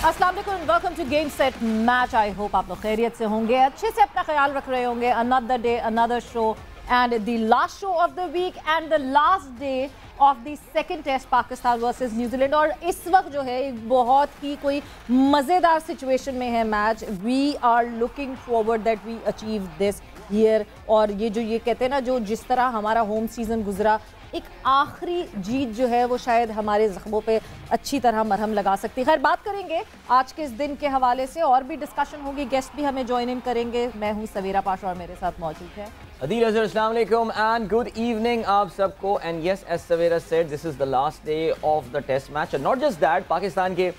अस्सलाम वालेकुम, welcome to game set match. I hope आप लोग खैरियत से होंगे, अच्छे से अपना ख्याल रख रहे होंगे। Another day another show and the last show of the week and the last day of the second test Pakistan versus New Zealand. और इस वक्त जो है एक बहुत ही कोई मज़ेदार सिचुएशन में है match. We are looking forward that we achieve this year. और ये कहते हैं ना, जो जिस तरह हमारा होम सीज़न गुजरा, एक आखिरी जीत जो है वो शायद हमारे ज़ख्मों पे अच्छी तरह मरहम लगा सकती है। खैर, बात करेंगे आज के इस दिन के हवाले से, और भी डिस्कशन होगी, गेस्ट भी हमें ज्वाइन इन करेंगे। मैं हूँ सवेरा पाशा और मेरे साथ मौजूद है अदील अज़हर। अस्सलाम वालेकुम एंड गुड इवनिंग आप सबको। And yes, as Savera said, this is the last day of the test match. And not just that, Pakistan के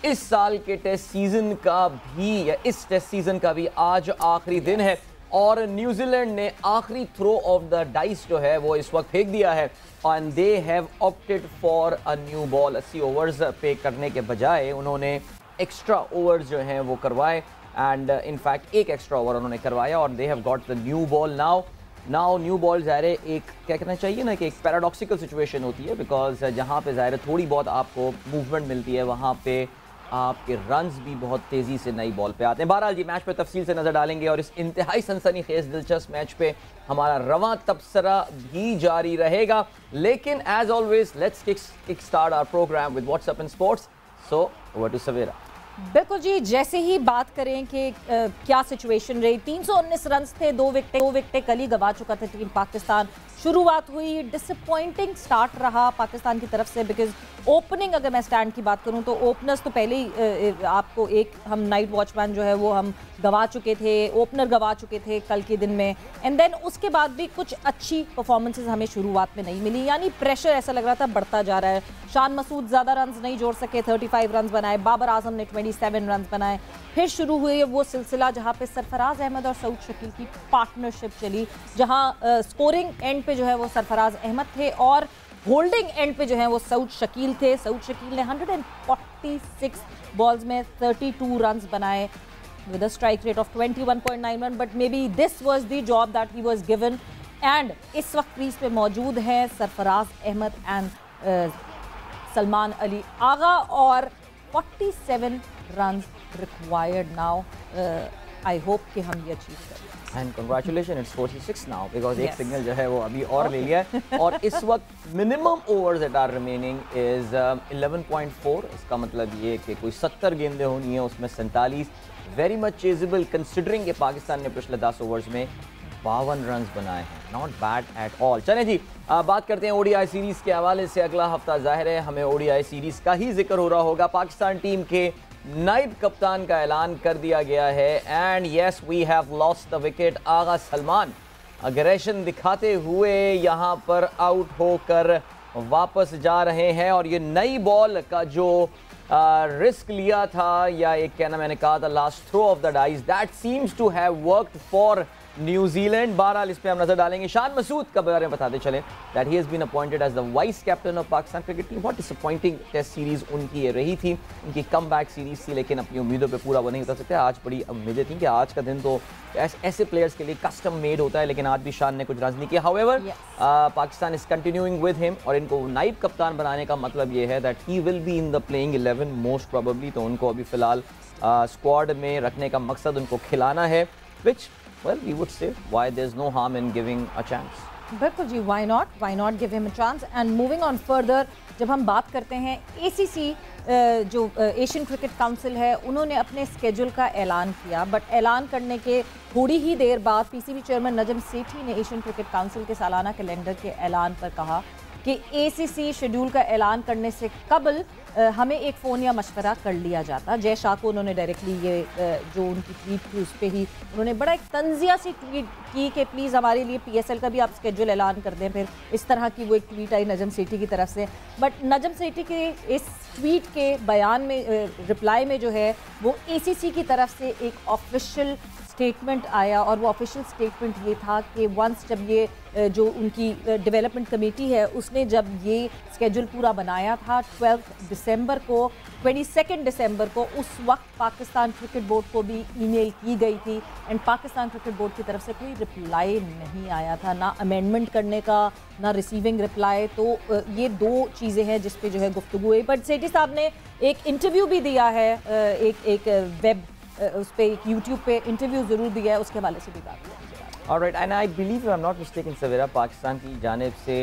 इस साल के टेस्ट सीजन का भी, या इस टेस्ट सीजन का भी आज आखिरी दिन है। और न्यूजीलैंड ने आखिरी थ्रो ऑफ द डाइस जो है वो इस वक्त फेंक दिया है। And they have opted for a new ball. 80 overs पे करने के बजाय उन्होंने एक्स्ट्रा ओवर्स जो हैं वो करवाए। एंड इनफैक्ट एक एक्स्ट्रा ओवर उन्होंने करवाया और they have got the new ball now new ball ज़ाहिर एक क्या कहना चाहिए ना, कि एक पैराडॉक्सिकल सिचुएशन होती है। बिकॉज जहाँ पे ज़ाहिर थोड़ी बहुत आपको मूवमेंट मिलती है, वहाँ पे आपके रन्स भी बहुत तेज़ी से नई बॉल पे आते हैं। बहरहाल जी, मैच पे तफसील से नज़र डालेंगे और इस इंतहाई सनसनीखेज़ दिलचस्प मैच पे हमारा रवां तबसरा भी जारी रहेगा। लेकिन as always, let's kick start our programme with WhatsApp and sports. So over to Savera. बिल्कुल जी, जैसे ही बात करें कि क्या सिचुएशन रही। 319 रन थे, दो विकेटें कल ही गवा चुका था टीम पाकिस्तान। शुरुआत हुई, डिसअपॉइंटिंग स्टार्ट रहा पाकिस्तान की तरफ से। बिकॉज ओपनिंग, अगर मैं स्टैंड की बात करूं तो ओपनर्स तो पहले ही आपको एक हम नाइट वॉचमैन जो है वो हम गवा चुके थे, ओपनर गवा चुके थे कल के दिन में। एंड देन उसके बाद भी कुछ अच्छी परफॉर्मेंसेज हमें शुरुआत में नहीं मिली, यानी प्रेशर ऐसा लग रहा था बढ़ता जा रहा है। शान मसूद ज़्यादा रन नहीं जोड़ सके, 35 रन बनाए। बाबर आजम ने 27 रन बनाए। फिर शुरू हुए वो सिलसिला जहाँ पे सरफराज अहमद और सऊद शकील की पार्टनरशिप चली, जहाँ स्कोरिंग एंड पे जो है वो सरफराज अहमद थे और होल्डिंग एंड पे जो है वो सऊद शकील थे। सऊद शकील ने 146 बॉल्स में 32 रन बनाए with a strike rate of 21.91, but maybe this was the job that he was given. And इस वक्त क्रीज पे मौजूद हैं सरफराज अहमद एंड सलमान अली आगा, और 47 run required now. I hope कि हम ये अचीव करें। And congratulation, it's 46 now, because एक सिग्नल जो है वो अभी और ले लिया है। और इस वक्त minimum overs that are remaining is 11.4। इसका मतलब ये कि कोई 70 गेंदें होनी है, उसमें 47 वेरी मच चेजेबल, कंसिडरिंग कि पाकिस्तान ने पिछले 10 ओवर्स में 52 रन बनाए हैं। Not bad at all. चलें जी, बात करते हैं ओडीआई सीरीज़ के हवाले से। अगला हफ्ता ज़ाहिर है हमें ओडीआई सीरीज़ का ही जिक्र हो रहा होगा। पाकिस्तान टीम के नायब कप्तान का ऐलान कर दिया गया है। And yes, we have lost the wicket. Agha Salman aggression दिखाते हुए यहाँ पर आउट होकर वापस जा रहे हैं। और ये नई बॉल का जो रिस्क लिया था, या एक कहना मैंने कहा था last throw of the dice, that seems to have worked for New Zealand. बहरहाल इस पे हम नजर डालेंगे। शान मसूद का बारे में बताते चले that he has been appointed as the vice captain of Pakistan cricket team. बहुत डिसअपॉइंटिंग टेस्ट सीरीज उनकी ये रही थी, उनकी कम बैक सीरीज थी, लेकिन अपनी उम्मीदों पे पूरा वो नहीं उतर सकते। आज बड़ी उम्मीदें थी कि आज का दिन तो ऐसे प्लेयर्स के लिए कस्टम मेड होता है, लेकिन आज भी शान ने कुछ रन नहीं किया। However Pakistan is continuing with him, और इनको नाइब कप्तान बनाने का मतलब ये है that he will be in the playing 11 most probably. तो उनको अभी फिलहाल स्क्वाड में रखने का मकसद उनको खिलाना है, which well we would say why there's no harm in giving a chance. बिल्कुल जी, why not give him a chance. And moving on further, जब हम बात करते हैं ACC जो एशियन क्रिकेट काउंसिल है, उन्होंने अपने स्केड्यूल का ऐलान किया। बट ऐलान करने के थोड़ी ही देर बाद PCB चेयरमैन नजम सेठी ने एशियन क्रिकेट काउंसिल के सालाना कैलेंडर के ऐलान पर कहा कि ACC शेड्यूल का ऐलान करने से कबल हमें एक फ़ोन या मशवरा कर लिया जाता। जय शाह को उन्होंने डायरेक्टली ये जो उनकी ट्वीट थी उस पर ही उन्होंने बड़ा एक तंजिया सी ट्वीट की कि प्लीज़ हमारे लिए PSL का भी आप स्केड्यूल ऐलान कर दें। फिर इस तरह की वो एक ट्वीट आई नजम सेठी की तरफ से। बट नजम सेठी के इस ट्वीट के बयान में रिप्लाई में जो है वो ACC की तरफ से एक ऑफिशियल स्टेटमेंट आया और वो ऑफिशियल स्टेटमेंट ये था कि वंस जब ये जो उनकी डेवलपमेंट कमेटी है उसने जब ये स्केड्यूल पूरा बनाया था 12 दिसंबर को, 22 दिसंबर को, उस वक्त पाकिस्तान क्रिकेट बोर्ड को भी ईमेल की गई थी एंड पाकिस्तान क्रिकेट बोर्ड की तरफ से कोई रिप्लाई नहीं आया था, ना अमेंडमेंट करने का ना रिसीविंग रिप्लाई। तो ये दो चीज़ें हैं जिस पे जो है गुफ्तगू हुई। बट सेठी साहब ने एक इंटरव्यू भी दिया है, एक वेब उस पर एक यूट्यूब पे इंटरव्यू ज़रूर दिया है, उसके हवाले से भी बात किया। Alright, and I believe I am not mistaken Savera, Pakistan की जानिब से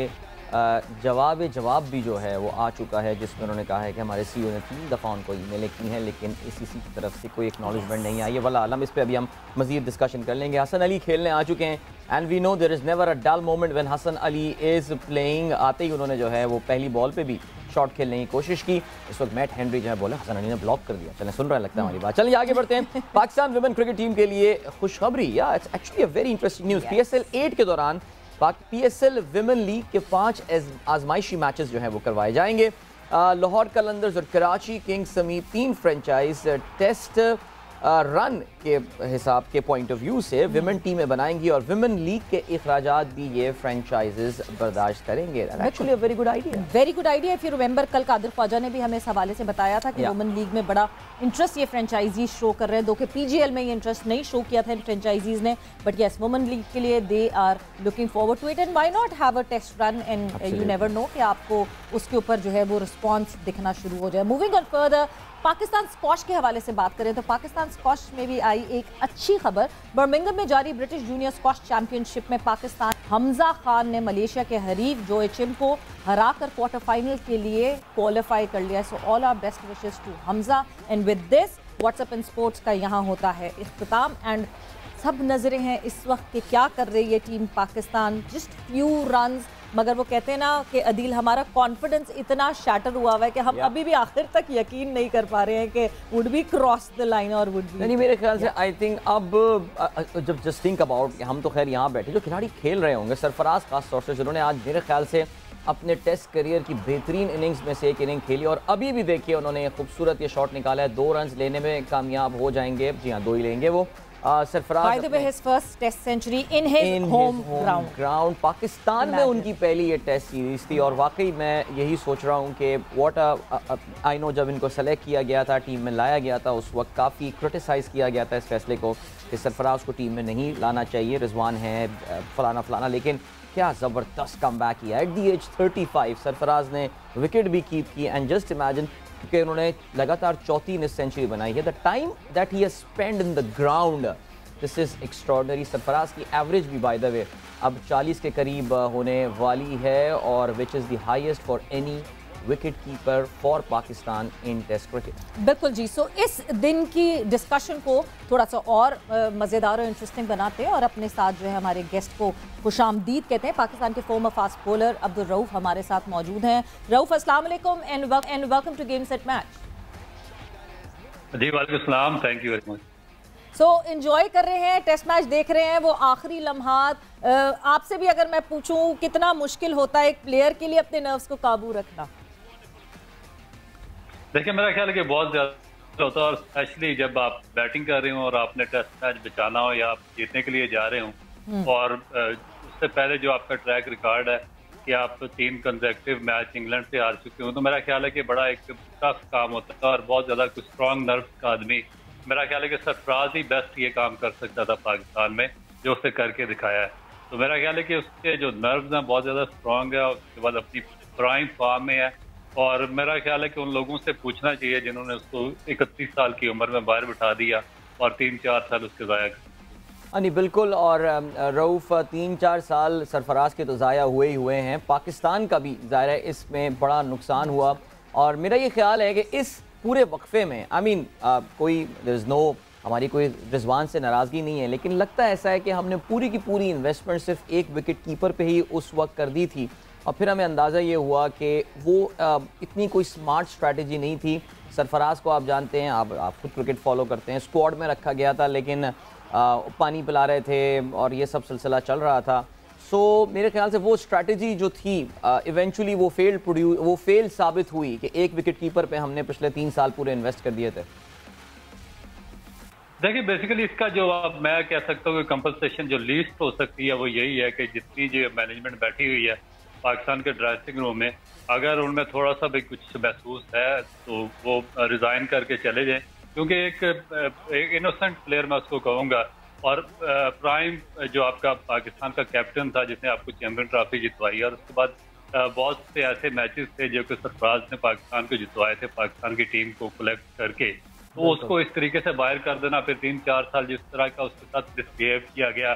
जवाब भी जो है वो आ चुका है जिसमें उन्होंने कहा है कि हमारे सीईओ ने 3 दफ़ा उनको ईमेलें की हैं लेकिन ACC की तरफ से कोई एक्नॉलेजमेंट नहीं आई है। वल्लाह आलम, इस पे अभी हम मज़ीद डिस्कशन कर लेंगे। हसन अली खेलने आ चुके हैं and we know there is never a dull moment when Hasan Ali is playing. आते ही उन्होंने जो है वो पहली बॉल पे भी शॉट खेलने की कोशिश की। इस वक्त मैट हेनरी जो है बोले हसन अली ने ब्लॉक कर दिया। चलें, सुन रहे हैं लगता है हमारी बात। चलिए आगे बढ़ते हैं। पाकिस्तान विमेन क्रिकेट टीम के लिए खुशखबरी, या it's actually a very interesting news. PSL 8 के दौरान PSL विमेन लीग के 5 आजमाइशी मैचेस जो हैं वो करवाए जाएंगे। लाहौर कलंदर्स और कराची किंग्स समेत 3 फ्रेंचाइज टेस्ट रन के हिसाब के पॉइंट ऑफ व्यू से विमेन टीमें बनाएंगी और विमेन लीग के अखराजात भी ये फ्रेंचाइजेस बर्दाश्त करेंगे। Actually a very good idea, very good idea. If you remember, कल कादिर ख्वाजा ने भी हमें इस हवाले से बताया था कि वुमेन लीग में बड़ा इंटरेस्ट ये फ्रेंचाइजी शो कर रहे हैं, दो कि PGL में ये इंटरेस्ट नहीं शो किया था इन फ्रेंचाइजीज ने, बट यस वुमेन लीग के लिए they are looking forward to it and why not have a test run and you never know कि आपको उसके ऊपर जो है वो रिस्पॉन्स दिखना शुरू हो जाए। Moving on further, Pakistan squash के हवाले से बात करें तो पाकिस्तान स्क्वॉश में भी आई एक अच्छी खबर। बर्मिंघम में जारी ब्रिटिश जूनियर स्क्वॉश चैंपियनशिप में पाकिस्तान हमजा खान ने मलेशिया के हरीफ जो एचिम को हराकर क्वार्टर फाइनल के लिए क्वालिफाई कर लिया। So all our best wishes to Hamza and with this what's up in sports का यहाँ होता है इख्तिताम एंड सब नजरें हैं इस वक्त कि क्या कर रही है team Pakistan. Just few runs, मगर वो कहते हैं ना कि अदील हमारा कॉन्फिडेंस इतना शैटर हुआ हुआ है कि हम अभी भी आखिर तक यकीन नहीं कर पा रहे हैं कि would be cross the line और वुड बी। नहीं, मेरे ख्याल से आई थिंक अब जब जस्ट थिंक अबाउट, हम तो खैर यहाँ बैठे जो खिलाड़ी खेल रहे होंगे, सरफराज खास तौर से जिन्होंने आज मेरे ख्याल से अपने टेस्ट करियर की बेहतरीन इनिंग्स में से एक इनिंग खेली और अभी भी देखिए उन्होंने खूबसूरत ये शॉट निकाला है। 2 रन लेने में कामयाब हो जाएंगे। जी हाँ, 2 ही लेंगे वो। Sarfaraz By the way, his first test century in his home ground. Pakistan में उनकी पहली ये टेस्ट सीरीज थी और वाकई मैं यही सोच रहा हूँ कि व्हाट आई नो, जब इनको सेलेक्ट किया गया था, टीम में लाया गया था, उस वक्त काफ़ी क्रिटिसाइज़ किया गया था इस फैसले को कि सरफराज को टीम में नहीं लाना चाहिए, रिजवान है फलाना फलाना, लेकिन क्या ज़बरदस्त कम बैक किया। एट दी एज 35 सरफराज ने विकेट भी कीप की एंड जस्ट इमेजिन कि उन्होंने लगातार 34 सेंचुरी बनाई है। The time that he has spend in the ground, this is extraordinary. Sarfaraz की एवरेज भी बाय द वे अब 40 के करीब होने वाली है और which is the highest for any wicket keeper for Pakistan in test cricket. बिल्कुल जी। सो इस दिन की डिस्कशन को थोड़ा सा और मज़ेदार और इंटरेस्टिंग बनाते हैं और अपने साथ जो है हमारे गेस्ट को खुशामदीद कहते हैं। पाकिस्तान के former fast bowler Abdul Rauf हमारे साथ मौजूद हैं। रऊफ, अस्सलाम वालेकुम and welcome to game set match. जी वालेकुम सलाम, thank you very much. So enjoy कर रहे हैं, टेस्ट मैच देख रहे हैं, वो आखिरी लम्हात। आपसे भी अगर मैं पूछूं कितना मुश्किल होता है एक प्लेयर के लिए अपने नर्व्स को काबू रखना? देखिए, मेरा ख्याल है कि बहुत ज़्यादा होता है और स्पेशली जब आप बैटिंग कर रहे हो और आपने टेस्ट मैच बचाना हो या आप जीतने के लिए जा रहे हो और उससे पहले जो आपका ट्रैक रिकॉर्ड है कि आप 3 कंसेक्यूटिव मैच इंग्लैंड से हार चुके हो, तो मेरा ख्याल है कि बड़ा एक टफ काम होता है और बहुत ज़्यादा कुछ स्ट्रॉन्ग नर्व का आदमी, मेरा ख्याल है कि सरफराज ही बेस्ट ये काम कर सकता था पाकिस्तान में, जो उसने करके दिखाया है। तो मेरा ख्याल है कि उसके जो नर्व्स हैं बहुत ज़्यादा स्ट्रॉन्ग है और उसके बाद अपनी प्राइम फॉर्म में है और मेरा ख्याल है कि उन लोगों से पूछना चाहिए जिन्होंने उसको 31 साल की उम्र में बाहर बिठा दिया और 3-4 साल उसके ज़ाया कर। नहीं बिल्कुल, और रऊफ 3-4 साल सरफराज के तो ज़ाया हुए ही हुए हैं, पाकिस्तान का भी ज़ाहिर है इसमें बड़ा नुकसान हुआ और मेरा ये ख्याल है कि इस पूरे वक्फे में कोई देयर इज़ नो, हमारी कोई रिजवान से नाराज़गी नहीं है, लेकिन लगता ऐसा है कि हमने पूरी की पूरी इन्वेस्टमेंट सिर्फ एक विकेट कीपर पे ही उस वक्त कर दी थी और फिर हमें अंदाज़ा ये हुआ कि वो इतनी कोई स्मार्ट स्ट्रैटेजी नहीं थी। सरफराज को आप जानते हैं, आप खुद क्रिकेट फॉलो करते हैं, स्क्वाड में रखा गया था लेकिन पानी पिला रहे थे और ये सब सिलसिला चल रहा था। सो मेरे ख्याल से वो स्ट्रैटेजी जो थी इवेंचुअली वो फेल साबित हुई कि एक विकेट कीपर पे हमने पिछले 3 साल पूरे इन्वेस्ट कर दिए थे। देखिए बेसिकली इसका जो अब मैं कह सकता हूँ कि कंपनसेशन जो लीस्ट हो सकती है वो यही है कि जितनी जो मैनेजमेंट बैठी हुई है पाकिस्तान के ड्रेसिंग रूम में, अगर उनमें थोड़ा सा भी कुछ महसूस है तो वो रिजाइन करके चले जाएं, क्योंकि एक इनोसेंट प्लेयर मैं उसको कहूँगा, और प्राइम जो आपका पाकिस्तान का कैप्टन था जिसने आपको चैंपियन ट्रॉफी जितवाई, और उसके बाद बहुत से ऐसे मैचेस थे जो कि सरफराज ने पाकिस्तान को जितवाए थे पाकिस्तान की टीम को कलेक्ट करके, तो उसको इस तरीके से बाहर कर देना, फिर 3-4 साल जिस तरह का उसके साथ मिसबिहेव किया गया,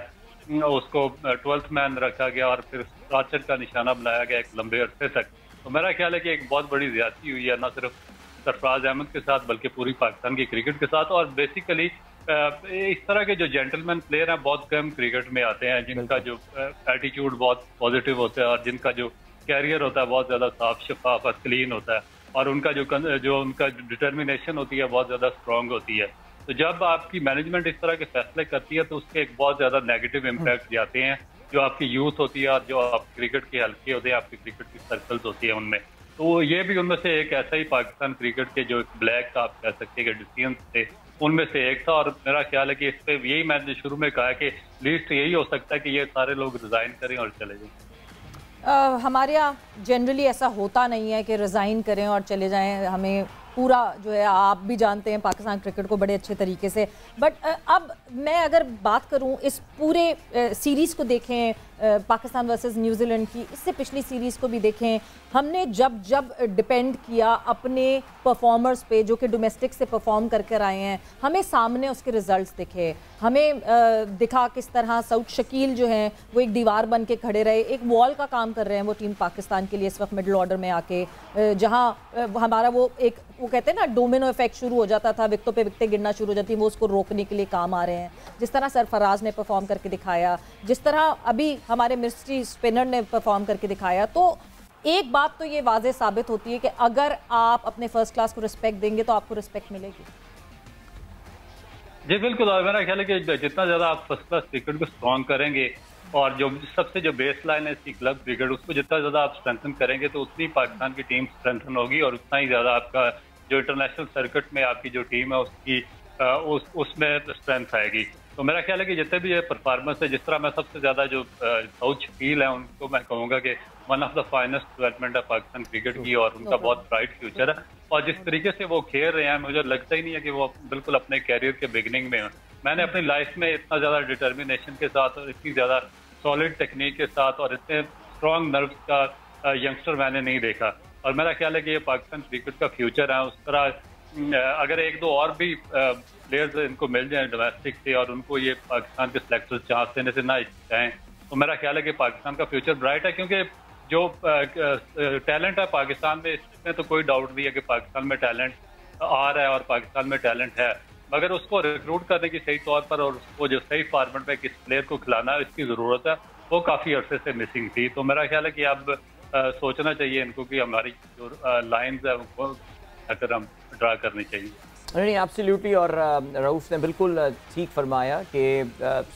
उसको 12th मैन रखा गया और फिर टार्चर का निशाना बनाया गया एक लंबे अरसे तक, तो मेरा ख्याल है कि एक बहुत बड़ी ज्यादती हुई है ना सिर्फ सरफराज अहमद के साथ बल्कि पूरी पाकिस्तान की क्रिकेट के साथ। और बेसिकली इस तरह के जो जेंटलमैन प्लेयर हैं बहुत कम क्रिकेट में आते हैं जिनका जो एटीट्यूड बहुत पॉजिटिव होता है और जिनका जो कैरियर होता है बहुत ज्यादा साफ शफाफ और क्लीन होता है, और उनका जो उनका डिटर्मिनेशन होती है बहुत ज्यादा स्ट्रांग होती है। तो जब आपकी मैनेजमेंट इस तरह के फैसले करती है तो उसके एक बहुत ज्यादा नेगेटिव इम्पैक्ट जाते हैं जो आपकी यूथ होती है और जो आप क्रिकेट के हल्के होते हैं, आपकी क्रिकेट की सर्कल्स होती है उनमें। तो ये भी उनमें से एक ऐसा ही पाकिस्तान क्रिकेट के जो ब्लैक आप कह सकते हैं डिसीजन थे उनमें से एक था, और मेरा ख्याल है कि इस पे यही मैंने शुरू में कहा कि लीस्ट यही हो सकता है कि ये सारे लोग रिजाइन करें और चले जाएं। हमारे यहाँ जनरली ऐसा होता नहीं है कि रिज़ाइन करें और चले जाएं, हमें पूरा जो है आप भी जानते हैं पाकिस्तान क्रिकेट को बड़े अच्छे तरीके से। बट अब मैं अगर बात करूं इस पूरे सीरीज़ को देखें, पाकिस्तान वर्सेस न्यूजीलैंड की, इससे पिछली सीरीज़ को भी देखें, हमने जब जब डिपेंड किया अपने परफॉर्मर्स पे जो कि डोमेस्टिक से परफॉर्म कर कर आए हैं, हमें सामने उसके रिजल्ट्स दिखे, हमें दिखा किस तरह सऊद शकील जो हैं वो एक दीवार बन के खड़े रहे, एक वॉल का काम कर रहे हैं वो टीम पाकिस्तान के लिए इस वक्त मिडिल ऑर्डर में आके, जहां हमारा वो वो कहते हैं ना डोमिनो इफेक्ट शुरू हो जाता था, विकटों पे विकटें गिरना शुरू हो जाती, वो उसको रोकने के लिए काम आ रहे हैं। जिस तरह सरफराज ने परफॉर्म करके दिखाया, जिस तरह अभी हमारे मिस्ट्री स्पिनर ने परफॉर्म करके दिखाया, तो एक बात तो ये वाज़ेह साबित होती है कि अगर आप अपने फर्स्ट क्लास को रिस्पेक्ट देंगे तो आपको रिस्पेक्ट मिलेगी। जी बिल्कुल, और मेरा ख्याल है कि जितना ज्यादा आप फर्स्ट क्लास क्रिकेट को स्ट्रॉन्ग करेंगे और जो सबसे जो बेस लाइन है इसकी क्लब क्रिकेट, उसको जितना ज्यादा आप स्ट्रेंथन करेंगे तो उतनी पाकिस्तान की टीम स्ट्रेंथन होगी और उतना ही ज्यादा आपका जो इंटरनेशनल सर्किट में आपकी जो टीम है उसकी उसमें स्ट्रेंथ आएगी। तो मेरा ख्याल है कि जितने भी ये परफॉर्मेंस है, जिस तरह मैं सबसे ज्यादा जो सऊद शकील है उनको मैं कहूँगा कि one of the finest development है पाकिस्तान क्रिकेट की और उनका बहुत ब्राइट फ्यूचर है, और जिस तरीके से वो खेल रहे हैं मुझे लगता ही नहीं है कि वो बिल्कुल अपने कैरियर के बिगिनिंग में हो। मैंने अपनी लाइफ में इतना ज्यादा डिटर्मिनेशन के साथ और इतनी ज्यादा सॉलिड टेक्निक के साथ और इतने स्ट्रॉन्ग नर्व्स का यंगस्टर मैंने नहीं देखा, और मेरा ख्याल है कि ये पाकिस्तान क्रिकेट का फ्यूचर है। उस तरह अगर एक दो और भी प्लेयर्स इनको मिल जाए डोमेस्टिक से और उनको ये पाकिस्तान के सिलेक्टर्स चांस देने से ना चाहें तो मेरा ख्याल है कि पाकिस्तान का फ्यूचर ब्राइट है, क्योंकि जो टैलेंट है पाकिस्तान में इसमें तो कोई डाउट नहीं है कि पाकिस्तान में टैलेंट आ रहा है और पाकिस्तान में टैलेंट है, मगर उसको रिक्रूट करने की सही तौर पर और उसको जो सही फॉर्मेट में किस प्लेयर को खिलाना है इसकी ज़रूरत है, वो काफ़ी अरसे से मिसिंग थी। तो मेरा ख्याल है कि अब सोचना चाहिए इनको कि हमारी जो लाइन्स है वो अगर हम ड्रा करनी चाहिए। नहीं एब्सोल्युटली, और रऊफ ने बिल्कुल ठीक फरमाया कि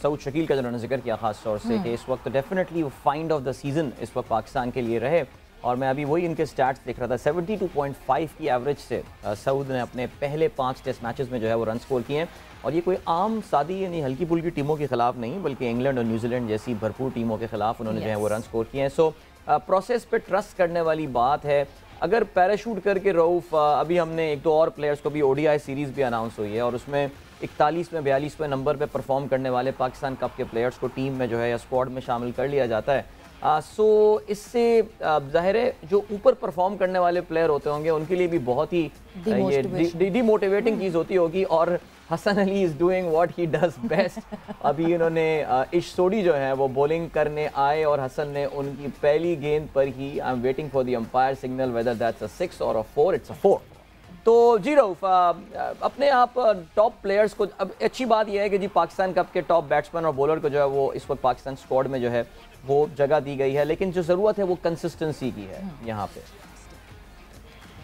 सऊद शकील का जो उन्होंने जिक्र किया ख़ास तौर से कि इस वक्त डेफिनेटली वो फाइंड ऑफ द सीज़न इस वक्त पाकिस्तान के लिए रहे, और मैं अभी वही इनके स्टैट्स देख रहा था, 72.5 की एवरेज से सऊद ने अपने पहले 5 टेस्ट मैचेस में जो है वो रन स्कोर किए हैं, और ये कोई आम सादी यानी हल्की फुल्की टीमों के खिलाफ नहीं बल्कि इंग्लैंड और न्यूजीलैंड जैसी भरपूर टीमों के खिलाफ उन्होंने जो है वो रन स्कोर किए हैं। सो प्रोसेस पे ट्रस्ट करने वाली बात है। अगर पैराशूट करके रऊफ अभी हमने एक दो और प्लेयर्स को भी ओडीआई सीरीज़ भी अनाउंस हुई है और उसमें 41वें 42वें नंबर पे परफॉर्म करने वाले पाकिस्तान कप के प्लेयर्स को टीम में जो है या स्क्वाड में शामिल कर लिया जाता है, सो इससे ज़ाहिर है जो ऊपर परफॉर्म करने वाले प्लेयर होते होंगे उनके लिए भी बहुत ही ये डीमोटिवेटिंग चीज़ होती होगी, और Hasan Ali is doing what he does best. अभी इन्होंने इश सोडी जो है वो बॉलिंग करने आए और हसन ने उनकी पहली गेंद पर ही I am waiting for the umpire signal whether that's a 6 और अ 4, इट्स अ 4। तो जी रऊफ, अपने आप टॉप प्लेयर्स को, अब अच्छी बात यह है कि जी पाकिस्तान कप के टॉप बैट्समैन और बॉलर को जो है वो इस वक्त पाकिस्तान स्क्वाड में जो है वो जगह दी गई है, लेकिन जो ज़रूरत है वो कंसिस्टेंसी की है यहाँ पे।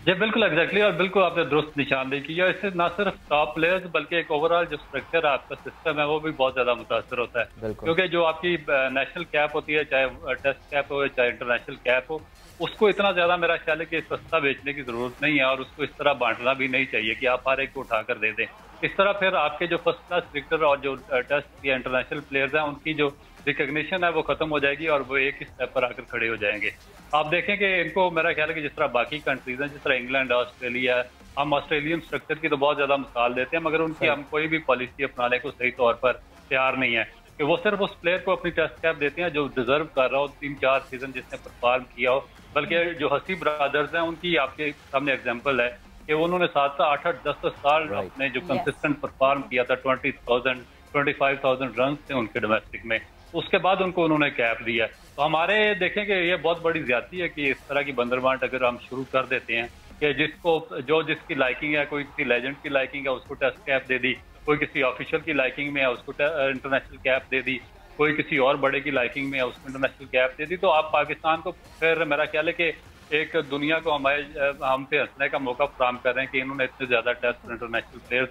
जी बिल्कुल एग्जैक्टली, और बिल्कुल आपने दुरुस्त निशानदेही की है। इससे ना सिर्फ टॉप प्लेयर्स बल्कि एक ओवरऑल जो स्ट्रक्चर है आपका सिस्टम है वो भी बहुत ज्यादा मुतासर होता है, क्योंकि जो आपकी नेशनल कैप होती है चाहे टेस्ट कैप हो चाहे इंटरनेशनल कैप हो, उसको इतना ज्यादा मेरा ख्याल है कि सस्ता बेचने की जरूरत नहीं है और उसको इस तरह बांटना भी नहीं चाहिए कि आप हर एक को उठाकर दे दें। इस तरह फिर आपके जो फर्स्ट क्लास क्रिकेटर और जो टेस्ट या इंटरनेशनल प्लेयर्स हैं उनकी जो रिकग्निशन है वो खत्म हो जाएगी और वो एक ही स्टेप पर आकर खड़े हो जाएंगे। आप देखें कि इनको मेरा ख्याल है कि जिस तरह बाकी कंट्रीज हैं, जिस तरह इंग्लैंड, ऑस्ट्रेलिया, हम ऑस्ट्रेलियन स्ट्रक्चर की तो बहुत ज्यादा मिसाल देते हैं, मगर उनकी हम कोई भी पॉलिसी अपनाने को सही तौर पर तैयार नहीं है कि वो सिर्फ उस प्लेयर को अपनी टेस्ट कैप देते हैं जो डिजर्व कर रहा हो, 3-4 सीजन जिसने परफॉर्म किया हो। बल्कि जो हसी ब्रदर्स हैं उनकी आपके सामने एग्जांपल है कि उन्होंने 7, 8, 10 साल अपने जो कंसिस्टेंट परफॉर्म किया था, 20,000, 25,000 रन थे उनके डोमेस्टिक में, उसके बाद उनको उन्होंने कैप दिया। तो हमारे देखें कि ये बहुत बड़ी ज्यादती है कि इस तरह की बंदरबांट अगर हम शुरू कर देते हैं कि जिसकी लाइकिंग है, कोई किसी लेजेंड की लाइकिंग है उसको टेस्ट कैप दे दी, कोई किसी ऑफिशियल की लाइकिंग में है उसको इंटरनेशनल कैप दे दी, कोई किसी और बड़े की लाइकिंग में है उसको इंटरनेशनल कैप दे दी, तो आप पाकिस्तान को फिर मेरा ख्याल है कि एक दुनिया को हम पे हंसने का मौका फराहम कर रहे हैं कि इन्होंने इतने ज्यादा टेस्ट और इंटरनेशनल प्लेयर्स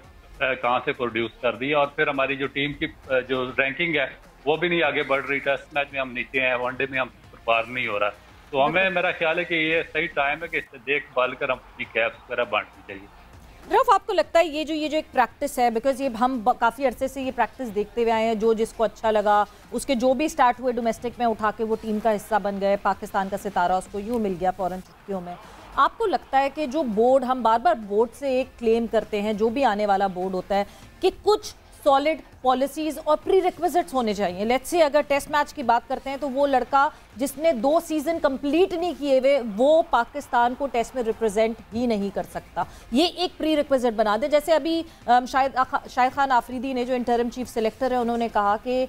कहाँ से प्रोड्यूस कर दी, और फिर हमारी जो टीम की जो रैंकिंग है वो भी नहीं आगे बढ़ रही। टेस्ट मैच में हम नीचे हैं, वनडे में हम परफॉर्म नहीं हो रहा। तो हमें मेरा ख्याल है कि ये सही टाइम है कि इससे देखभाल कर हम अपनी कैप्स वगैरह बांटनी चाहिए। रऊफ, आपको लगता है ये जो एक प्रैक्टिस है, बिकॉज ये हम काफ़ी अरसे से ये प्रैक्टिस देखते हुए आए हैं, जो जिसको अच्छा लगा उसके जो भी स्टार्ट हुए डोमेस्टिक में उठा के वो टीम का हिस्सा बन गए, पाकिस्तान का सितारा उसको यूँ मिल गया फ़ौरन छुट्टियों में। आपको लगता है कि जो बोर्ड, हम बार बार बोर्ड से एक क्लेम करते हैं, जो भी आने वाला बोर्ड होता है, कि कुछ सॉलिड पॉलिसीज और प्री रिक्विजिट्स होने चाहिए। लेट्स से अगर टेस्ट मैच की बात करते हैं तो वो लड़का जिसने 2 सीजन कंप्लीट नहीं किए हुए वो पाकिस्तान को टेस्ट में रिप्रेजेंट ही नहीं कर सकता, ये एक प्री रिक्विजिट बना दे। जैसे अभी शाहिद खान आफरीदी ने, जो इंटरिम चीफ सिलेक्टर है, उन्होंने कहा कि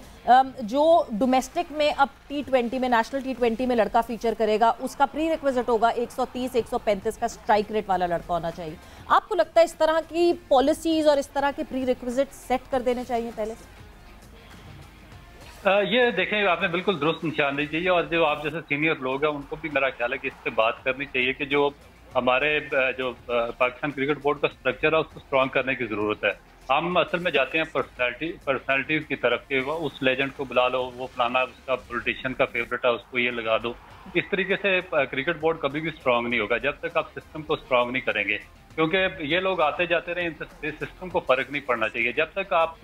जो डोमेस्टिक में अब T20 में, नेशनल T20 में लड़का फीचर करेगा उसका प्री रिक्विजिट होगा 130-135 का स्ट्राइक रेट वाला लड़का होना चाहिए। आपको लगता है इस तरह की पॉलिसीज और इस तरह के प्री रिक्विजिट सेट कर देने चाहिए पहले से? ये देखें, आपने बिल्कुल दुरुस्त निशानदेही चाहिए, और जो आप जैसे सीनियर लोग हैं उनको भी मेरा ख्याल है कि इस पे बात करनी चाहिए कि जो हमारे जो पाकिस्तान क्रिकेट बोर्ड का स्ट्रक्चर है उसको स्ट्रॉन्ग करने की जरूरत है। हम असल में जाते हैं पर्सनैलिटीज की तरफ के, उस लेजेंड को बुला लो, वो फलाना उसका पॉलिटिशियन का फेवरेट है उसको ये लगा दो। इस तरीके से क्रिकेट बोर्ड कभी भी स्ट्रांग नहीं होगा जब तक आप सिस्टम को स्ट्रांग नहीं करेंगे, क्योंकि ये लोग आते जाते रहे, इनसे सिस्टम को फर्क नहीं पड़ना चाहिए। जब तक आप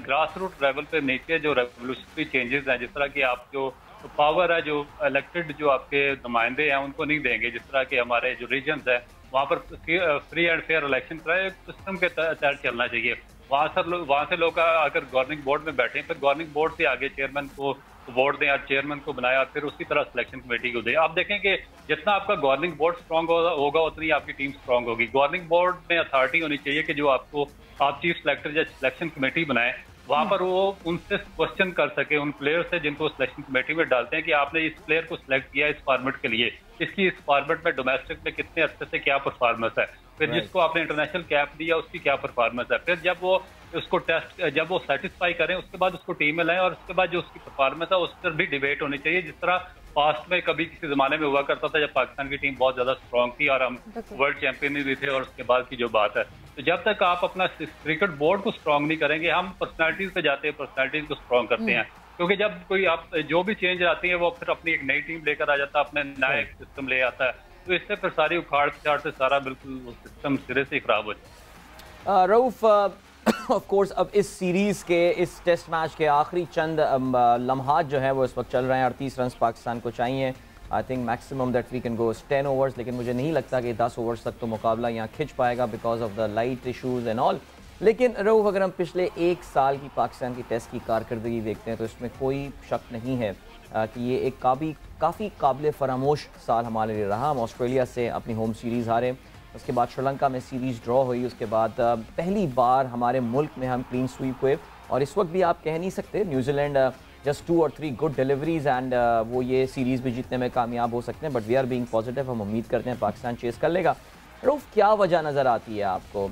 ग्रास रूट लेवल पे नीचे जो रेवोल्यूशनरी चेंजेस हैं, जिस तरह की आप जो पावर है, जो इलेक्टेड जो आपके नुमाइंदे हैं उनको नहीं देंगे, जिस तरह के हमारे जो रीजन्स हैं वहाँ पर फ्री एंड फेयर इलेक्शन कराए, सिस्टम के तहत चलना चाहिए। वहाँ से लोग अगर गवर्निंग बोर्ड में बैठे, फिर गवर्निंग बोर्ड से आगे चेयरमैन को वोट दें और चेयरमैन को बनाया और फिर उसी तरह सिलेक्शन कमेटी को दें। आप देखें कि जितना आपका गवर्निंग बोर्ड स्ट्रांग होगा उतनी आपकी टीम स्ट्रांग होगी। गवर्निंग बोर्ड में अथॉरिटी होनी चाहिए कि जो आपको आप चीफ सिलेक्टर या सिलेक्शन कमेटी बनाए, वहाँ पर वो उनसे क्वेश्चन कर सके, उन प्लेयर से जिनको सिलेक्शन कमेटी में डालते हैं कि आपने इस प्लेयर को सिलेक्ट किया इस फॉर्मेट के लिए, इसकी इस फॉर्मेट में डोमेस्टिक में कितने अच्छे से क्या परफॉर्मेंस है, फिर जिसको आपने इंटरनेशनल कैप दिया उसकी क्या परफॉर्मेंस है, फिर जब वो उसको टेस्ट जब वो सेटिस्फाई करें उसके बाद उसको टीम में लाएं, और उसके बाद जो उसकी परफॉर्मेंस है उस पर भी डिबेट होनी चाहिए, जिस तरह पास्ट में कभी किसी जमाने में हुआ करता था जब पाकिस्तान की टीम बहुत ज्यादा स्ट्रांग थी और हम वर्ल्ड चैंपियन नहीं थे, और उसके बाद की जो बात है। तो जब तक आप अपना क्रिकेट बोर्ड को स्ट्रांग नहीं करेंगे, हम पर्सनैलिटीज पे जाते हैं, पर्सनैलिटीज को स्ट्रांग करते हैं, क्योंकि जब कोई आप जो भी चेंज आती है वो फिर अपनी एक नई टीम लेकर आ जाता है, अपने नया सिस्टम ले आता है, तो इससे फिर सारी उखाड़ पिछाड़ से सारा बिल्कुल सिस्टम सिरे से खराब हो जाता है। रऊफ, ऑफ कोर्स अब इस सीरीज़ के, इस टेस्ट मैच के आखिरी चंद लम्हात जो है वो इस वक्त चल रहे हैं, 38 रन पाकिस्तान को चाहिए। I think maximum that we can go 10 overs, लेकिन मुझे नहीं लगता कि 10 ओवर्स तक तो मुकाबला यहाँ खिंच पाएगा because of the light issues and all. लेकिन रऊफ, अगर हम पिछले 1 साल की पाकिस्तान की टेस्ट की कारकर्दगी देखते हैं तो इसमें कोई शक नहीं है कि ये एक काफ़ी काबिल फरामोश साल हमारे लिए रहा। हम ऑस्ट्रेलिया से अपनी होम सीरीज़ हारे, उसके बाद श्रीलंका में सीरीज़ ड्रॉ हुई, उसके बाद पहली बार हमारे मुल्क में हम क्लीन स्वीप हुए, और इस वक्त भी आप कह नहीं सकते न्यूजीलैंड जस्ट 2 और 3 गुड डिलीवरीज एंड वो ये सीरीज़ भी जीतने में कामयाब हो सकते हैं, but we are being positive. हम उम्मीद करते हैं पाकिस्तान चेस कर लेगा। रऊफ, क्या वजह नज़र आती है आपको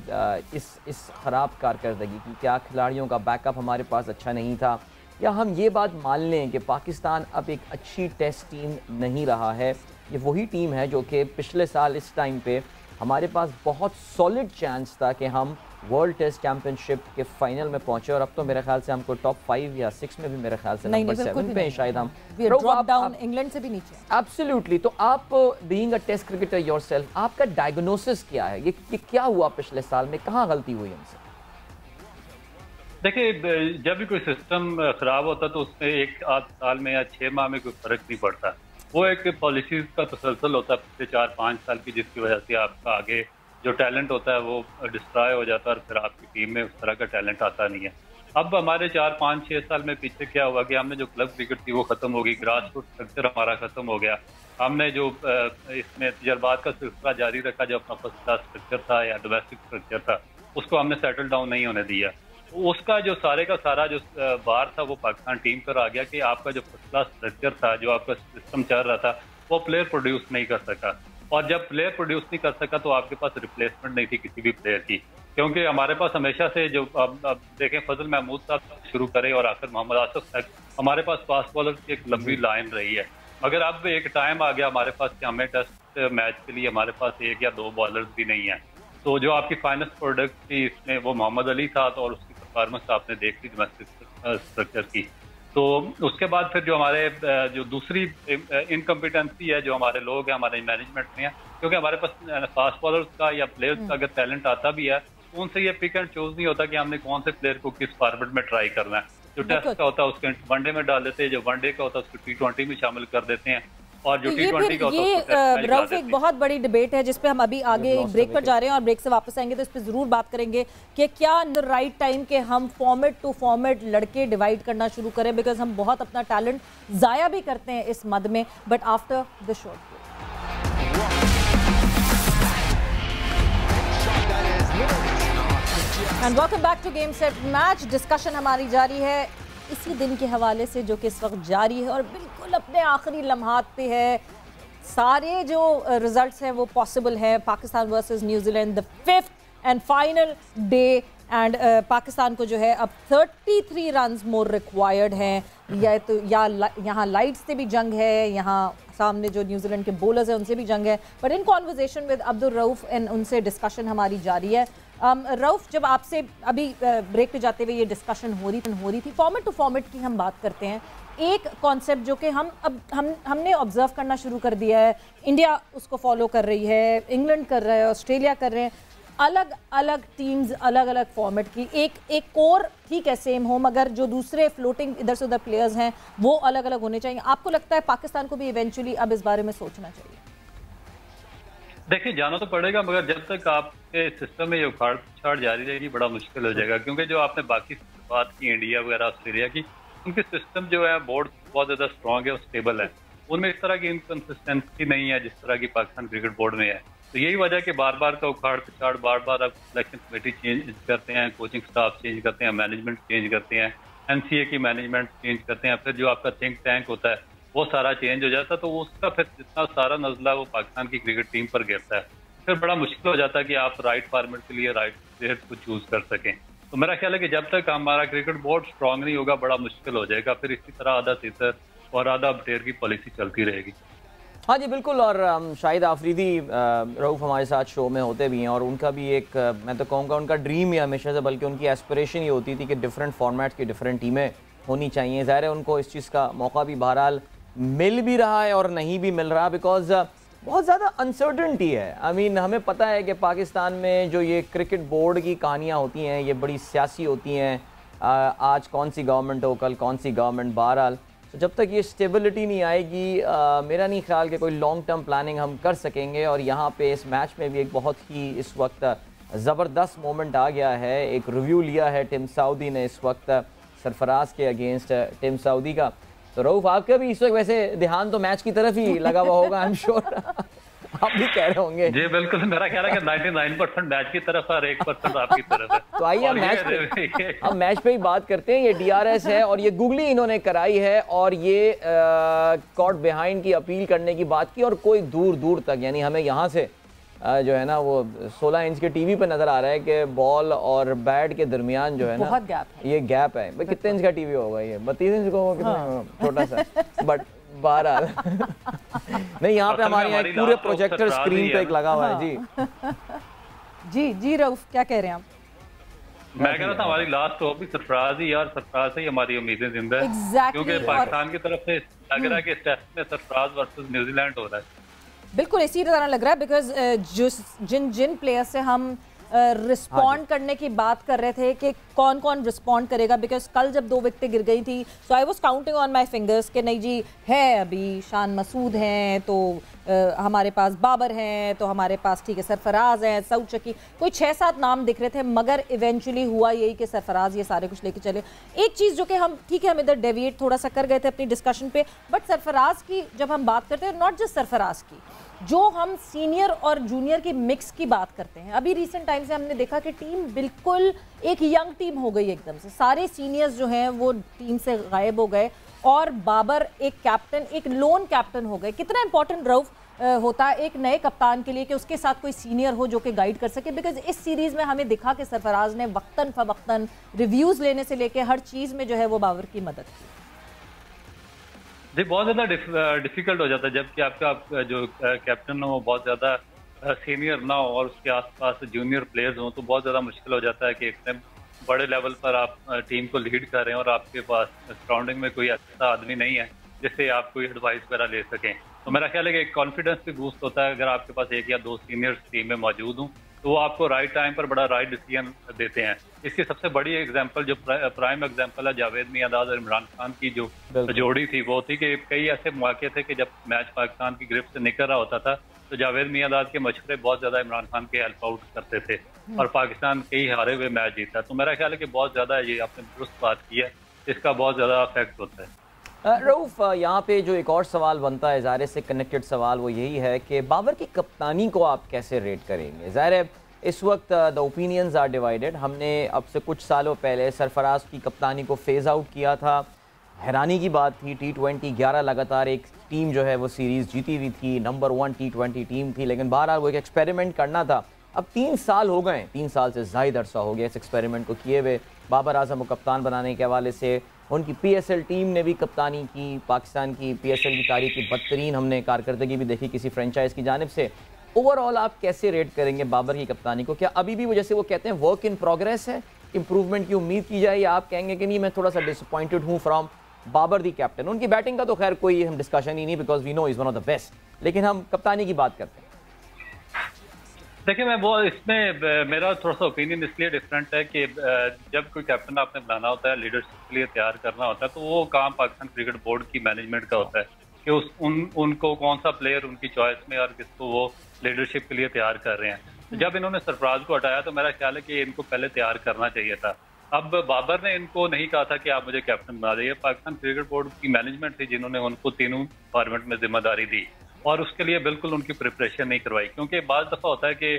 इस ख़राब कारकर्दगी की? क्या खिलाड़ियों का बैकअप हमारे पास अच्छा नहीं था, या हम ये बात मान लें कि पाकिस्तान अब एक अच्छी टेस्ट टीम नहीं रहा है? ये वही टीम है जो कि पिछले साल इस टाइम पे हमारे पास बहुत सॉलिड चांस था कि हम वर्ल्ड टेस्ट चैंपियनशिप के फाइनल में पहुंचे, और अब तो मेरे ख्याल से हमको टॉप 5 या 6 में भी मेरे ख्याल से नंबर 7 पे शायद हम ड्रॉप डाउन इंग्लैंड से भी नीचे। एब्सोल्युटली। तो आप being a test cricketer yourself, आपका डायग्नोसिस क्या है? ये क्या हुआ पिछले साल में, कहाँ गलती हुई हमसे? देखिए, जब भी कोई सिस्टम खराब होता है तो उसमें एक आध साल में या 6 माह में कोई फर्क नहीं पड़ता। वो एक पॉलिसीज का तसलसल होता है पिछले 4-5 साल की, जिसकी वजह से आपका आगे जो टैलेंट होता है वो डिस्ट्रॉय हो जाता है और फिर आपकी टीम में उस तरह का टैलेंट आता नहीं है। अब हमारे 4-5-6 साल में पीछे क्या हुआ कि हमने जो क्लब क्रिकेट थी वो खत्म हो गई, ग्रास रूट स्ट्रक्चर हमारा खत्म हो गया। हमने जो इसमें तजर्बात का सिलसिला जारी रखा, जो अपना फर्स्ट क्लास स्ट्रक्चर था या डोमेस्टिक स्ट्रक्चर था, उसको हमने सेटल डाउन नहीं होने दिया। उसका जो सारे का सारा जो बार था वो पाकिस्तान टीम पर आ गया कि आपका जो फर्स्ट क्लास स्ट्रक्चर था, जो आपका सिस्टम चल रहा था, वो प्लेयर प्रोड्यूस नहीं कर सका। और जब प्लेयर प्रोड्यूस नहीं कर सका तो आपके पास रिप्लेसमेंट नहीं थी किसी भी प्लेयर की, क्योंकि हमारे पास हमेशा से जो अब देखें, फजल महमूद साहब शुरू करें और आखिर मोहम्मद आसिफ तक, हमारे पास फास्ट बॉलर की एक लंबी लाइन रही है। मगर अब एक टाइम आ गया हमारे पास कि हमें टेस्ट मैच के लिए हमारे पास 1 या 2 बॉलर्स भी नहीं है। तो जो आपकी फाइनल प्रोडक्ट थी इसमें वो मोहम्मद अली था, तो और उसकी परफॉर्मेंस आपने देख ली डोमेस्टिक स्ट्रक्चर की। तो उसके बाद फिर जो हमारे जो दूसरी इनकम्पिटेंसी है, जो हमारे लोग हैं हमारे मैनेजमेंट में है, क्योंकि हमारे पास फास्ट बॉलर्स का या प्लेयर्स का अगर टैलेंट आता भी है तो उनसे ये पिक एंड चूज नहीं होता कि हमने कौन से प्लेयर को किस फॉर्मेट में ट्राई करना है। जो टेस्ट का होता है उसके वनडे में डाल देते हैं, जो वनडे का होता है उसको T20 में शामिल कर देते हैं, और जो T20 का होता है ये रऊफ एक बहुत बड़ी डिबेट है जिस पे हम अभी आगे ब्रेक पर जा रहे हैं और ब्रेक से वापस आएंगे तो इस पे जरूर बात करेंगे कि क्या राइट टाइम के हम फॉर्मेट टू फॉर्मेट लड़के डिवाइड करना शुरू करें, बिकॉज हम बहुत अपना टैलेंट जाया भी करते हैं इस मद में। But after the short and welcome back to game set match. Discussion हमारी जारी है इसी दिन के हवाले से जो कि इस वक्त जारी है और बिल्कुल अपने आखिरी लम्हात पे है। सारे जो रिजल्ट्स हैं वो पॉसिबल है। Pakistan versus New Zealand, the 5th and final day, and Pakistan को जो है अब 33 रन्स मोर रिक्वायर्ड हैं। या तो यहाँ लाइट्स से भी जंग है, यहाँ सामने जो न्यूजीलैंड के बॉलर्स हैं उनसे भी जंग है। But in conversation with Abdul Rauf and उनसे डिस्कशन हमारी जारी है। रऊफ, जब आपसे अभी ब्रेक पे जाते हुए ये डिस्कशन हो रही थी, फॉर्मेट टू फॉर्मेट की हम बात करते हैं। एक कॉन्सेप्ट जो कि हमने ऑब्जर्व करना शुरू कर दिया है, इंडिया उसको फॉलो कर रही है, इंग्लैंड कर रहा है, ऑस्ट्रेलिया कर रहे हैं, अलग अलग टीम्स अलग अलग फॉर्मेट की। एक कोर ठीक है सेम हो, मगर जो दूसरे फ्लोटिंग इधर से उधर प्लेयर्स हैं वो अलग अलग होने चाहिए। आपको लगता है पाकिस्तान को भी इवेंचुअली अब इस बारे में सोचना चाहिए? देखिए, जाना तो पड़ेगा, मगर जब तक आपके सिस्टम में ये उखाड़ पिछाड़ जारी रहेगी बड़ा मुश्किल हो जाएगा। क्योंकि जो आपने बाकी बात की इंडिया वगैरह ऑस्ट्रेलिया की, उनके सिस्टम जो है बोर्ड बहुत ज्यादा स्ट्रॉन्ग है और स्टेबल है। उनमें इस तरह की इनकंसिस्टेंसी नहीं है जिस तरह की पाकिस्तान क्रिकेट बोर्ड में है। तो यही वजह कि बार बार का उखाड़ पिछाड़, बार बार अब सिलेक्शन कमेटी चेंज करते हैं, कोचिंग स्टाफ चेंज करते हैं, मैनेजमेंट चेंज करते हैं, NCA की मैनेजमेंट चेंज करते हैं, फिर जो आपका थिंक टैंक होता है वो सारा चेंज हो जाता है। तो उसका फिर जितना सारा नजला वो पाकिस्तान की क्रिकेट टीम पर गिरता है, फिर बड़ा मुश्किल हो जाता है कि आप राइट फॉर्मेट के लिए राइट प्लेयर को चूज कर सकें। तो मेरा ख्याल है कि जब तक हमारा क्रिकेट बोर्ड स्ट्रांग नहीं होगा बड़ा मुश्किल हो जाएगा। फिर इसी तरह आधा तीसर और आधा बटेर की पॉलिसी चलती रहेगी। हाँ जी बिल्कुल। और शाहिद आफरीदी रऊफ हमारे साथ शो में होते भी हैं और उनका भी एक मैं तो कहूँगा उनका ड्रीम ही हमेशा से, बल्कि उनकी एस्पिरेशन ये होती थी कि डिफरेंट फॉर्मेट्स की डिफरेंट टीमें होनी चाहिए। ज़ाहिर है उनको इस चीज़ का मौका भी बहरहाल मिल भी रहा है और नहीं भी मिल रहा, बिकॉज बहुत ज़्यादा अनसर्टनटी है। आई मीन हमें पता है कि पाकिस्तान में जो ये क्रिकेट बोर्ड की कहानियाँ होती हैं ये बड़ी सियासी होती हैं। आज कौन सी गवर्नमेंट हो, कल कौन सी गवर्नमेंट, बहरहाल तो जब तक ये स्टेबिलिटी नहीं आएगी मेरा नहीं ख्याल कि कोई लॉन्ग टर्म प्लानिंग हम कर सकेंगे। और यहाँ पे इस मैच में भी एक बहुत ही इस वक्त ज़बरदस्त मोमेंट आ गया है। एक रिव्यू लिया है टिम साउदी ने इस वक्त सरफराज के अगेंस्ट टिम साउदी का। तो रऊफ आपका भी इस वक्त वैसे ध्यान तो मैच की तरफ ही लगा हुआ होगा, आई एम श्योर आप भी कह रहे होंगे। जी बिल्कुल, मेरा ख्याल है कि 99% मैच की तरफ और 1% आपकी तरफ है। तो आइए हम मैच पे ही बात करते हैं। ये DRS है और ये गूगली इन्होंने कराई है और ये कॉट बिहाइंड की अपील करने की बात की। और कोई दूर दूर तक, यानी हमें यहाँ से जो है ना वो 16 इंच के टीवी पे नजर आ रहा है कि बॉल और बैट के दरमियान जो है ना बहुत गैप है। ये गैप है। भाई कितने इंच का टीवी होगा ये? 32 इंच का होगा, कितना छोटा सा। बट बहरहाल नहीं, यहाँ पे हमारे यहाँ पूरे प्रोजेक्टर स्क्रीन पे एक लगा हुआ है। जी जी रऊफ क्या कह रहे हैं आप? मैं कह रहा था हमारी लास्ट टॉप भी सरफराज ही, यार सरफराज ही हमारी उम्मीदें जिंदा है। क्योंकि पाकिस्तान की तरफ से लग रहा है कि इस टेस्ट में सरफराज वर्सेस न्यूजीलैंड हो रहा है। बिल्कुल इसी तरह लग रहा है, बिकॉज जिन प्लेयर से हम रिस्पॉन्ड करने की बात कर रहे थे कि कौन कौन रिस्पॉन्ड करेगा, बिकॉज कल जब 2 विकेटें गिर गई थी so I was counting on my fingers कि नहीं जी है, अभी शान मसूद हैं, तो हमारे पास बाबर हैं, तो हमारे पास ठीक है सरफराज हैं, सऊद शकी, कोई 6-7 नाम दिख रहे थे, मगर इवेंचुअली हुआ यही कि सरफराज ये सारे कुछ लेके चले। एक चीज़ जो कि हम ठीक है हम इधर डेविएट थोड़ा सा कर गए थे अपनी डिस्कशन पे, बट सरफराज की जब हम बात करते हैं, नॉट जस्ट सरफराज की, जो हम सीनियर और जूनियर की मिक्स की बात करते हैं, अभी रिसेंट टाइम से हमने देखा कि टीम बिल्कुल एक यंग टीम हो गई एकदम से, सारे सीनियर्स जो हैं वो टीम से गायब हो गए और बाबर एक कैप्टन, एक लोन कैप्टन हो गए। कितना इंपॉर्टेंट रऊफ होता है एक नए कप्तान के लिए कि उसके साथ कोई सीनियर हो जो कि गाइड कर सके, बिकॉज इस सीरीज में हमें दिखा कि सरफराज ने वक्तन फवक्तन रिव्यूज लेने से लेके हर चीज में जो है वो बाबर की मदद की। जी बहुत ज़्यादा डिफिकल्ट हो जाता है जबकि आपका जो कैप्टन हो वो बहुत ज़्यादा सीनियर ना हो और उसके आसपास जूनियर प्लेयर्स हों, तो बहुत ज़्यादा मुश्किल हो जाता है कि इतने बड़े लेवल पर आप टीम को लीड कर रहे हैं और आपके पास सराउंडिंग में कोई ऐसा आदमी नहीं है जिससे आप कोई एडवाइस वगैरह ले सकें। तो मेरा ख्याल है कि कॉन्फिडेंस भी बूस्ट होता है अगर आपके पास 1 या 2 सीनियर्स टीम में मौजूद हों, तो वो आपको राइट टाइम पर बड़ा राइट डिसीजन देते हैं। इसकी सबसे बड़ी एग्जांपल जो प्राइम एग्जांपल है जावेद मियांदाद और इमरान खान की जो जोड़ी थी, वो थी कि कई ऐसे मौके थे कि जब मैच पाकिस्तान की गिरफ्त से निकल रहा होता था तो जावेद मियांदाद के मशवरे बहुत ज्यादा इमरान खान के हेल्प आउट करते थे और पाकिस्तान कई हारे हुए मैच जीता। तो मेरा ख्याल है कि बहुत ज्यादा ये आपने दुरुस्त बात की है, इसका बहुत ज्यादा इफेक्ट होता है। रऊफ, यहाँ पे जो एक और सवाल बनता है ज़ाहिर से कनेक्टेड सवाल, वो यही है कि बाबर की कप्तानी को आप कैसे रेट करेंगे? ज़ाहिर है इस वक्त द ओपिनियंस आर डिवाइडेड। हमने अब से कुछ सालों पहले सरफराज की कप्तानी को फेज़ आउट किया था, हैरानी की बात थी, T20 11 लगातार एक टीम जो है वो सीरीज़ जीती हुई थी, नंबर 1 T20 टीम थी, लेकिन बहरहाल वो एक एक्सपेरिमेंट करना था। अब 3 साल हो गए, 3 साल से ज़ायद अरसा हो गया इस एक्सपेरिमेंट को किए हुए। बाबर आजम को कप्तान बनाने के हवाले से उनकी PSL टीम ने भी कप्तानी की, पाकिस्तान की PSL की तारीख की बदतरीन हमने कारकर्दगी भी देखी किसी फ्रेंचाइज की जानिब से। ओवरऑल आप कैसे रेट करेंगे बाबर की कप्तानी को? क्या अभी भी वो जैसे वो कहते हैं वर्क इन प्रोग्रेस है, इंप्रूवमेंट की उम्मीद की जाए, या आप कहेंगे कि नहीं मैं थोड़ा सा डिसअपॉइंटेड हूँ फ्रॉम बाबर दी कैप्टन? उनकी बैटिंग का तो खैर कोई हम डिस्कशन ही नहीं, because we know is one of the best, लेकिन हम कप्तानी की बात करते हैं। देखिए मैं वो इसमें मेरा थोड़ा सा ओपिनियन इसलिए डिफरेंट है कि जब कोई कैप्टन आपने बनाना होता है, लीडरशिप के लिए तैयार करना होता है, तो वो काम पाकिस्तान क्रिकेट बोर्ड की मैनेजमेंट का होता है कि उनको कौन सा प्लेयर उनकी चॉइस में और किसको वो लीडरशिप के लिए तैयार कर रहे हैं। तो जब इन्होंने सरफराज को हटाया तो मेरा ख्याल है कि इनको पहले तैयार करना चाहिए था। अब बाबर ने इनको नहीं कहा था कि आप मुझे कैप्टन बना दीजिए, पाकिस्तान क्रिकेट बोर्ड की मैनेजमेंट थी जिन्होंने उनको तीनों फॉर्मेट में जिम्मेदारी दी और उसके लिए बिल्कुल उनकी प्रिपरेशन नहीं करवाई। क्योंकि बाज़ दफ़ा होता है कि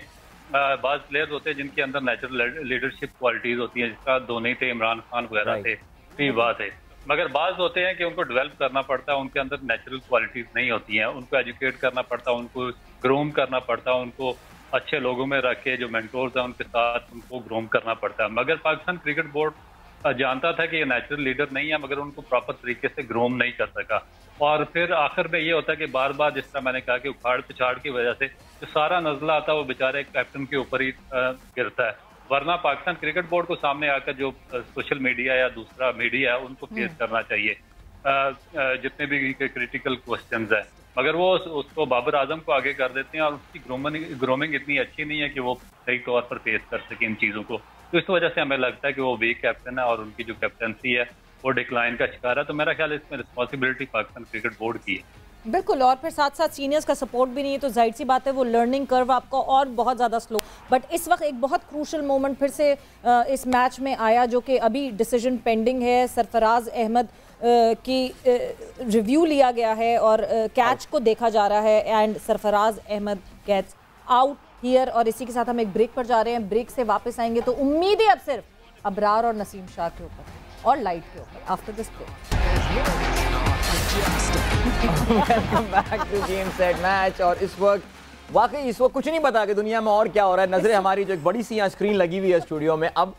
बाज़ प्लेयर्स होते हैं जिनके अंदर नेचुरल लीडरशिप क्वालिटीज़ होती हैं, जिसका धोनी थे, इमरान खान वगैरह थे, कई बात है, मगर बाज़ होते हैं कि उनको डेवलप करना पड़ता है, उनके अंदर नेचुरल क्वालिटीज़ नहीं होती हैं, उनको एजुकेट करना पड़ता है, उनको ग्रूम करना पड़ता है, उनको अच्छे लोगों में रख के जो मेंटोर्स हैं उनके साथ उनको ग्रूम करना पड़ता है। मगर पाकिस्तान क्रिकेट बोर्ड जानता था कि ये नेचुरल लीडर नहीं है, मगर उनको प्रॉपर तरीके से ग्रूम नहीं कर सका और फिर आखिर में ये होता है कि बार बार जिस तरह मैंने कहा कि उखाड़ पिछाड़ की वजह से जो सारा नजला आता है वो बेचारे कैप्टन के ऊपर ही गिरता है। वरना पाकिस्तान क्रिकेट बोर्ड को सामने आकर जो सोशल मीडिया या दूसरा मीडिया है उनको फेस करना चाहिए जितने भी क्रिटिकल क्वेश्चंस है, मगर वो उसको बाबर आजम को आगे कर देते हैं और उसकी ग्रूमिंग इतनी अच्छी नहीं है कि वो सही तौर पर फेस कर सके इन चीज़ों को। तो इस वजह से हमें लगता है कि वो वीक कैप्टन है और उनकी जो कैप्टनसी है वो डिक्लाइन का शिकार है। तो मेरा ख्याल है इसमें रिस्पॉन्सिबिलिटी पाकिस्तान क्रिकेट बोर्ड की है। बिल्कुल, और फिर साथ साथ सीनियर्स का सपोर्ट भी नहीं है तो जाहिर सी बात है वो लर्निंग कर्व आपको और बहुत ज़्यादा स्लो। बट इस वक्त एक बहुत क्रूशल मोमेंट फिर से इस मैच में आया जो कि अभी डिसीजन पेंडिंग है। सरफराज अहमद की रिव्यू लिया गया है और कैच को देखा जा रहा है and Sarfaraz Ahmed gets out here. और इसी के साथ हम एक ब्रेक पर जा रहे हैं, ब्रेक से वापस आएंगे तो उम्मीद है अब सिर्फ अबरार और नसीम शाह के ऊपर और लाइट के ऊपर after this break. Welcome back to game set match. और इस वक्त वाकई इस वक्त कुछ नहीं पता कि दुनिया में और क्या हो रहा है। नजरें हमारी जो एक बड़ी सी यहाँ स्क्रीन लगी हुई है स्टूडियो में अब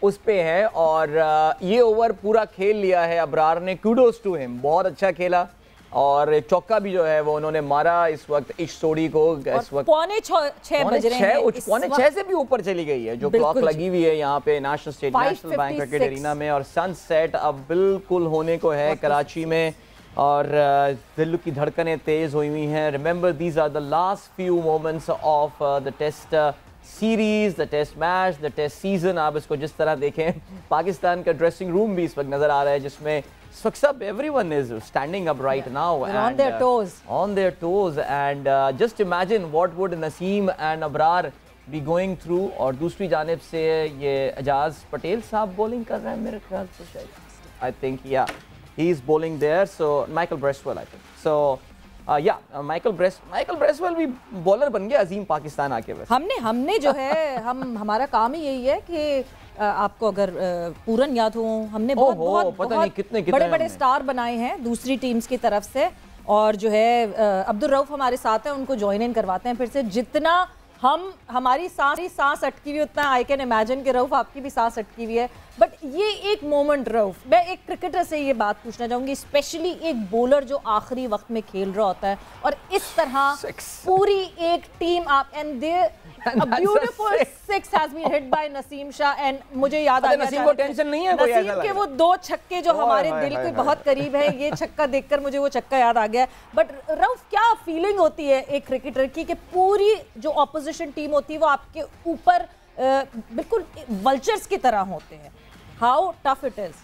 उस पे है और ये ओवर पूरा खेल लिया है अबरार ने, कूडोज टू हिम, बहुत अच्छा खेला और चौका भी जो है वो उन्होंने मारा इस वक्त इश सोडी को। इस वक्त पौने 6 बज रहे हैं, पौने 6 से भी ऊपर चली गई है जो क्लॉक लगी हुई है यहाँ पे नेशनल बैंक क्रिकेट एरिना में। और सनसेट अब बिल्कुल होने को है कराची में और दिल की धड़कनें तेज हुई हुई हैं। Remember these are the last few moments of the test series, the test match, the test season, आप इसको जिस तरह देखें, पाकिस्तान का ड्रेसिंग रूम भी इस वक्त नजर आ रहा है जिसमें इस वक्त सब everyone is standing up right now and on their toes. On their toes and just imagine what would Naseem and Abrar be going through. और दूसरी जानिब से ये एजाज पटेल साहब बॉलिंग कर रहे हैं मेरे ख्याल से शायद, I think yeah he is bowling there, so Michael Bracewell I think so. Michael Bracewell भी बॉलर बन गया अजीम पाकिस्तान आके। बस हमने जो है हमारा काम ही यही है कि आपको अगर पूरन याद हो, हमने बहुत कितने बड़े बड़े स्टार बनाए हैं दूसरी टीम्स की तरफ से, और जो है अब्दुल रऊफ हमारे साथ हैं, उनको ज्वाइन इन करवाते हैं फिर से। जितना हमारी सांस अटकी हुई उतना आई कैन इमेजिन कि रऊफ आपकी भी सांस अटकी हुई है। बट ये एक मोमेंट रऊफ, मैं एक क्रिकेटर से ये बात पूछना चाहूंगी, स्पेशली एक बॉलर जो आखिरी वक्त में खेल रहा होता है और इस तरह पूरी एक टीम आप and beautiful six has been hit by Naseem Shah. And मुझे याद आ गया नसीम को टेंशन नहीं है, नसीम के वो 2 छक्के जो हमारे दिल के बहुत करीब है, ये छक्का देखकर मुझे वो छक्का याद आ गया। बट रऊफ क्या फीलिंग होती है एक क्रिकेटर की कि पूरी जो ऑपोजिशन टीम होती है वो आपके ऊपर बिल्कुल वल्चर्स की तरह होते हैं। How tough it is?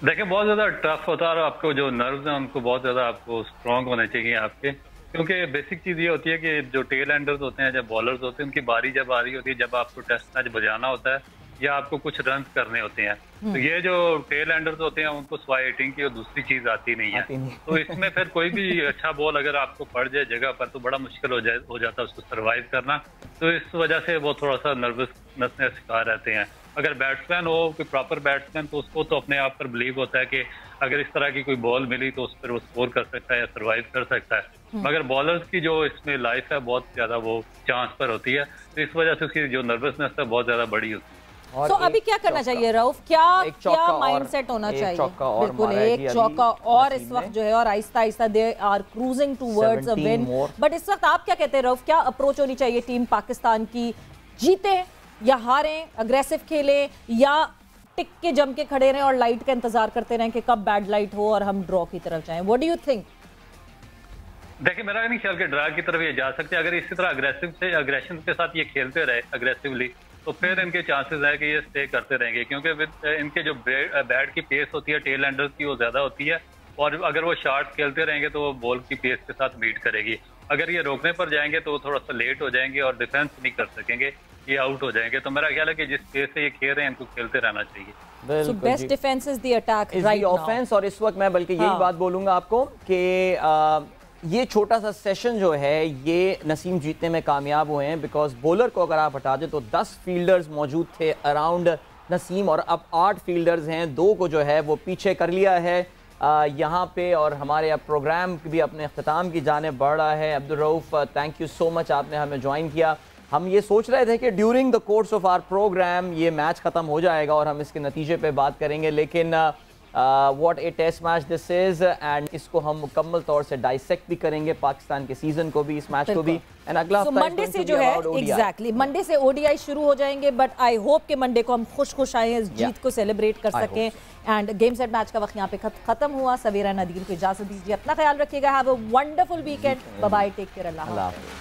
देखिए बहुत ज्यादा टफ होता है और आपको जो नर्व्स हैं उनको बहुत ज्यादा आपको स्ट्रांग होने चाहिए आपके, क्योंकि बेसिक चीज ये होती है कि जो टेल एंडर्स होते हैं, जब बॉलर्स होते हैं, उनकी बारी जब आ रही होती है, जब आपको टेस्ट मैच बजाना होता है या आपको कुछ रन करने होते हैं, तो ये जो टेल एंडर्स होते हैं उनको स्वाई हिटिंग की और दूसरी चीज आती नहीं है। तो इसमें फिर कोई भी अच्छा बॉल अगर आपको पड़ जाए जगह पर तो बड़ा मुश्किल हो जाता है उसको सर्वाइव करना। तो इस वजह से वो थोड़ा सा नर्वसनेस का शिकार रहते हैं। अगर बैट्समैन हो कोई प्रॉपर बैट्समैन तो उसको तो अपने आप पर बिलीव होता है कि अगर इस तरह की कोई बॉल मिली तो उस पर वो स्कोर कर सकता है या सर्वाइव कर सकता है। मगर बॉलर्स की जो इसमें लाइफ है बहुत ज्यादा वो चांस पर होती है, तो इस वजह से उसकी जो नर्वसनेस है बहुत ज्यादा बड़ी होती है। तो अभी क्या करना चाहिए रऊफ, क्या माइंडसेट होना चाहिए? बिल्कुल एक चौका और इस वक्त जो है, और आहिस्ता आहिस्ता they are cruising towards a win. But इस वक्त आप क्या कहते हैं रऊफ, क्या अप्रोच होनी चाहिए टीम पाकिस्तान की? जीते या हारें, अग्रेसिव खेलें या टिक के जम के खड़े रहें और लाइट का इंतजार करते रहें कि कब बैड लाइट हो और हम ड्रॉ की तरफ जाएं? What do you think? देखिए मेरा नहीं ख्याल कि ड्रा की तरफ ये जा सकते। अगर इसी तरह अग्रेशन के साथ ये खेलते रहे अग्रेसिवली तो फिर इनके चांसेस है कि ये स्टे करते रहेंगे, क्योंकि इनके जो बैट की पेस होती है टेल एंडर्स की वो ज्यादा होती है, और अगर वो शॉट खेलते रहेंगे तो वो बॉल की पेस के साथ बीट करेगी। अगर ये रोकने पर जाएंगे तो वो थोड़ा सा लेट हो जाएंगे और डिफेंस नहीं कर सकेंगे, ये आउट हो जाएंगे। तो मेरा ख्याल है कि जिस पेस से ये खेल रहे हैं इनको खेलते रहना चाहिए। So best defense is the attack right now. Offence. और इस वक्त मैं बल्कि यही बात बोलूंगा आपको कि ये छोटा सा सेशन जो है ये नसीम जीतने में कामयाब हुए हैं, बिकॉज बॉलर को अगर आप हटा दें तो 10 फील्डर्स मौजूद थे अराउंड नसीम और अब 8 फील्डर्स हैं, 2 को जो है वो पीछे कर लिया है यहाँ पे। और हमारे अब प्रोग्राम भी अपने अख्ताम की जाने बढ़ रहा है। Abdul Rauf thank you so much, आपने हमें ज्वाइन किया। हम ये सोच रहे थे कि during the course of our program ये मैच ख़त्म हो जाएगा और हम इसके नतीजे पे बात करेंगे, लेकिन what a test match this is, and इसको हम मुकम्मल तौर से डाइसेक्ट भी करेंगे, पाकिस्तान के सीजन को भी, इस मैच को भी। एंड अगला मंडे से जो है एग्जैक्टली मंडे से ओडीआई शुरू हो जाएंगे, बट आई होप कि मंडे को हम खुश आए इस जीत को सेलिब्रेट कर सकें। एंड गेम सेट मैच का वक्त यहाँ पे खत्म हुआ। सवेरा नदीर को इजाजत दीजिए, अपना ख्याल रखिएगा, have a wonderful weekend, bye bye, take care, अल्लाह हाफ़िज़।